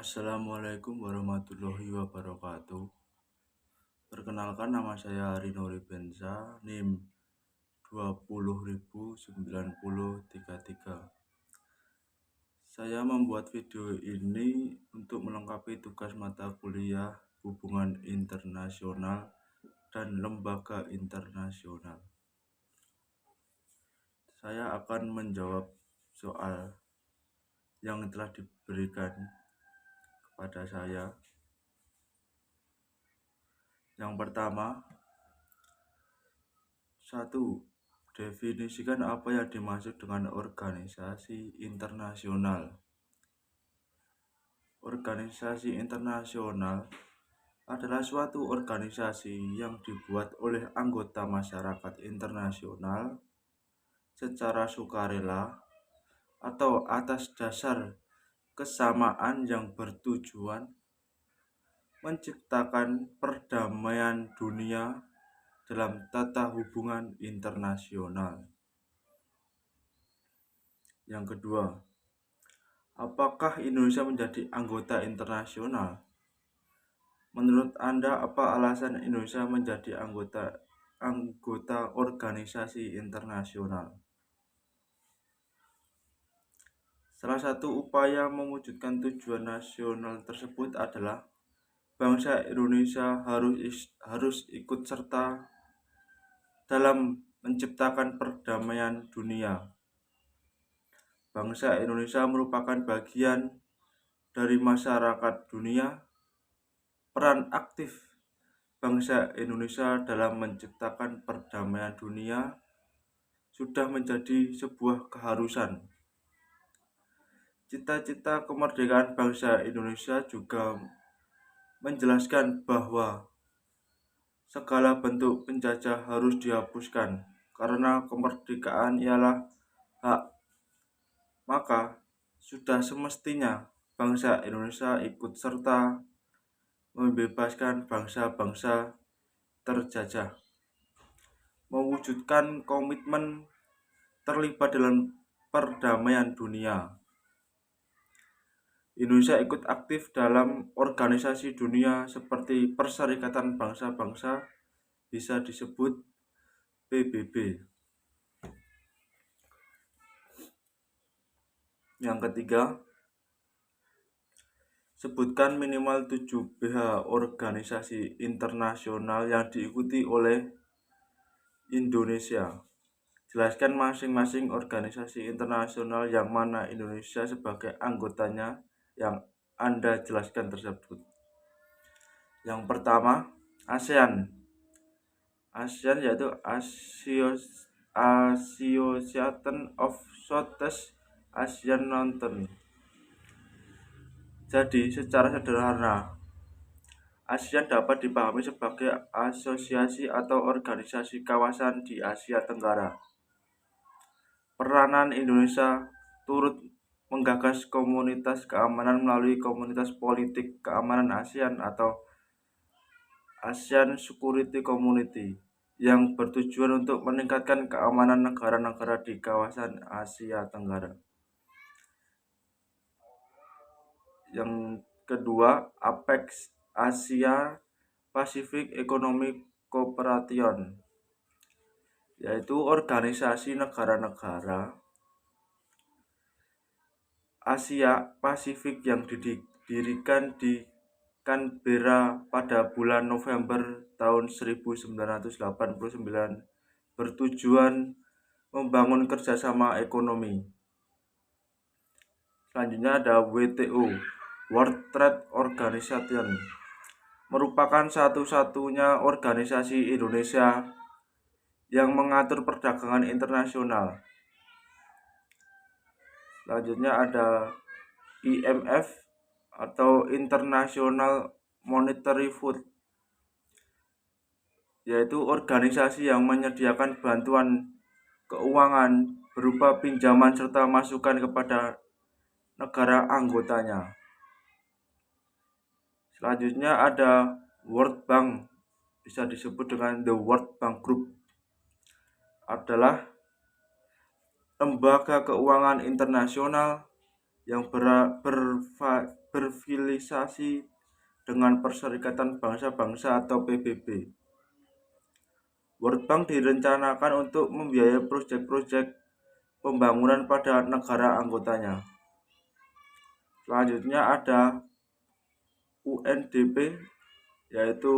Assalamualaikum warahmatullahi wabarakatuh. Perkenalkan, nama saya Rino Ribensa, NIM 20.09033. Saya membuat video ini untuk melengkapi tugas mata kuliah Hubungan Internasional dan Lembaga Internasional. Saya akan menjawab soal yang telah diberikan kepada saya. Yang pertama, 1. Definisikan apa yang dimaksud dengan organisasi internasional. Organisasi internasional adalah suatu organisasi yang dibuat oleh anggota masyarakat internasional secara sukarela atau atas dasar kesamaan yang bertujuan menciptakan perdamaian dunia dalam tata hubungan internasional. Yang kedua, apakah Indonesia menjadi anggota internasional? Menurut Anda, apa alasan Indonesia menjadi anggota organisasi internasional? Salah satu upaya mewujudkan tujuan nasional tersebut adalah bangsa Indonesia harus ikut serta dalam menciptakan perdamaian dunia. Bangsa Indonesia merupakan bagian dari masyarakat dunia. Peran aktif bangsa Indonesia dalam menciptakan perdamaian dunia sudah menjadi sebuah keharusan. Cita-cita kemerdekaan bangsa Indonesia juga menjelaskan bahwa segala bentuk penjajah harus dihapuskan karena kemerdekaan ialah hak. Maka sudah semestinya bangsa Indonesia ikut serta membebaskan bangsa-bangsa terjajah, mewujudkan komitmen terlibat dalam perdamaian dunia. Indonesia ikut aktif dalam organisasi dunia seperti Perserikatan Bangsa-Bangsa, bisa disebut PBB. Yang ketiga, sebutkan minimal 7 BH organisasi internasional yang diikuti oleh Indonesia. Jelaskan masing-masing organisasi internasional yang mana Indonesia sebagai anggotanya yang Anda jelaskan tersebut. Yang pertama, ASEAN. ASEAN yaitu Association of Southeast Asian Nations. Jadi, secara sederhana, ASEAN dapat dipahami sebagai asosiasi atau organisasi kawasan di Asia Tenggara. Peranan Indonesia turut menggagas komunitas keamanan melalui komunitas politik keamanan ASEAN atau ASEAN Security Community yang bertujuan untuk meningkatkan keamanan negara-negara di kawasan Asia Tenggara. Yang kedua, APEC, Asia Pacific Economic Cooperation, yaitu organisasi negara-negara Asia Pasifik yang didirikan di Canberra pada bulan November tahun 1989 bertujuan membangun kerjasama ekonomi. Selanjutnya ada WTO, World Trade Organization, merupakan satu-satunya organisasi Indonesia yang mengatur perdagangan internasional. Selanjutnya ada IMF atau International Monetary Fund, yaitu organisasi yang menyediakan bantuan keuangan berupa pinjaman serta masukan kepada negara anggotanya. Selanjutnya ada World Bank, bisa disebut dengan The World Bank Group, adalah lembaga keuangan internasional yang berfilisasi dengan Perserikatan Bangsa-Bangsa atau PBB. World Bank direncanakan untuk membiayai proyek-proyek pembangunan pada negara anggotanya. Selanjutnya ada UNDP, yaitu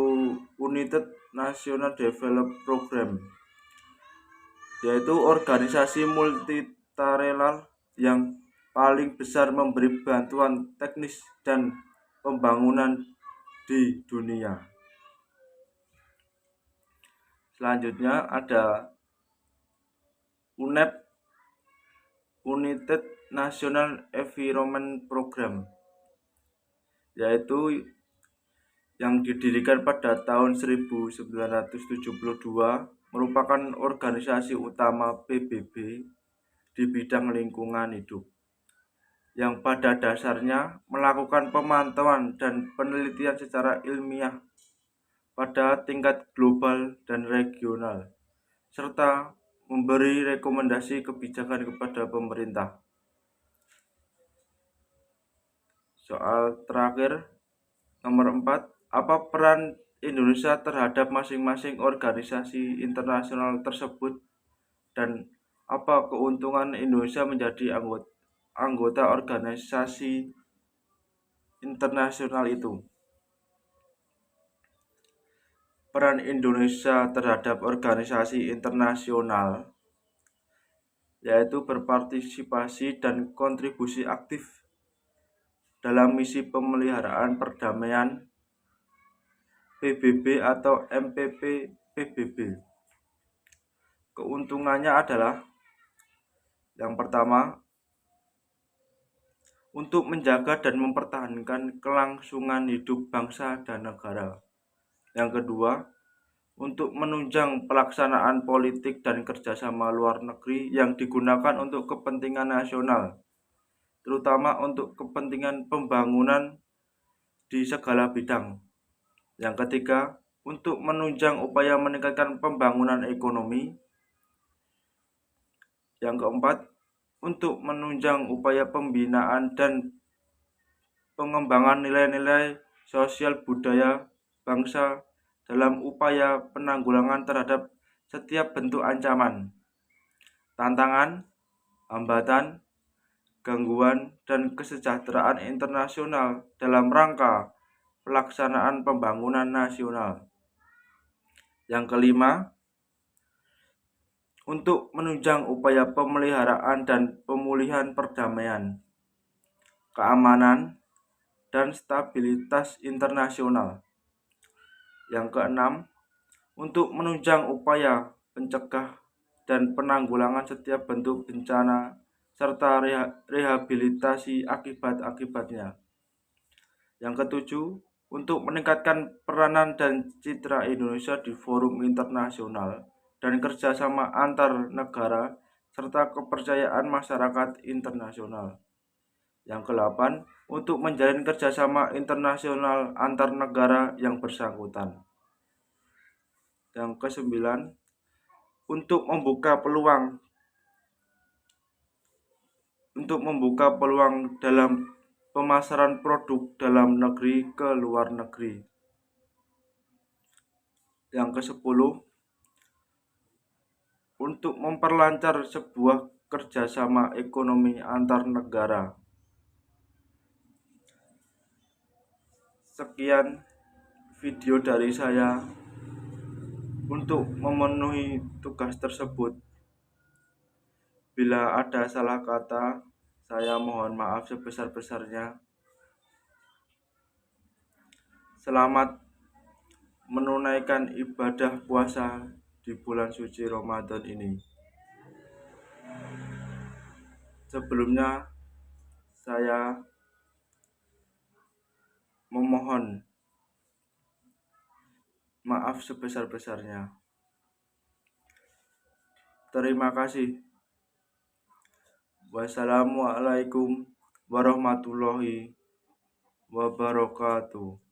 United National Development Program, yaitu organisasi multilateral yang paling besar memberi bantuan teknis dan pembangunan di dunia. Selanjutnya ada UNEP, United National Environment Program, yaitu yang didirikan pada tahun 1972, merupakan organisasi utama PBB di bidang lingkungan hidup, yang pada dasarnya melakukan pemantauan dan penelitian secara ilmiah pada tingkat global dan regional, serta memberi rekomendasi kebijakan kepada pemerintah. Soal terakhir, nomor 4, apa peran Indonesia terhadap masing-masing organisasi internasional tersebut dan apa keuntungan Indonesia menjadi anggota organisasi internasional itu? Peran Indonesia terhadap organisasi internasional yaitu berpartisipasi dan kontribusi aktif dalam misi pemeliharaan perdamaian PBB atau MPP PBB. Keuntungannya adalah yang pertama, untuk menjaga dan mempertahankan kelangsungan hidup bangsa dan negara. Yang kedua, untuk menunjang pelaksanaan politik dan kerjasama luar negeri yang digunakan untuk kepentingan nasional, terutama untuk kepentingan pembangunan di segala bidang. Yang ketiga, untuk menunjang upaya meningkatkan pembangunan ekonomi. Yang keempat, untuk menunjang upaya pembinaan dan pengembangan nilai-nilai sosial budaya bangsa dalam upaya penanggulangan terhadap setiap bentuk ancaman, tantangan, hambatan, gangguan, dan kesejahteraan internasional dalam rangka pelaksanaan pembangunan nasional. Yang kelima, untuk menunjang upaya pemeliharaan dan pemulihan perdamaian, keamanan, dan stabilitas internasional. Yang keenam, untuk menunjang upaya pencegah dan penanggulangan setiap bentuk bencana serta rehabilitasi akibat-akibatnya. Yang ketujuh, untuk meningkatkan peranan dan citra Indonesia di forum internasional dan kerjasama antar negara serta kepercayaan masyarakat internasional. Yang kedelapan, untuk menjalin kerjasama internasional antar negara yang bersangkutan. Yang kesembilan, untuk membuka peluang dalam pemasaran produk dalam negeri ke luar negeri. Yang kesepuluh, untuk memperlancar sebuah kerjasama ekonomi antar negara. Sekian video dari saya. Untuk memenuhi tugas tersebut, bila ada salah kata, saya mohon maaf sebesar-besarnya. Selamat menunaikan ibadah puasa di bulan suci Ramadan ini. Sebelumnya, saya memohon maaf sebesar-besarnya. Terima kasih. Wassalamualaikum warahmatullahi wabarakatuh.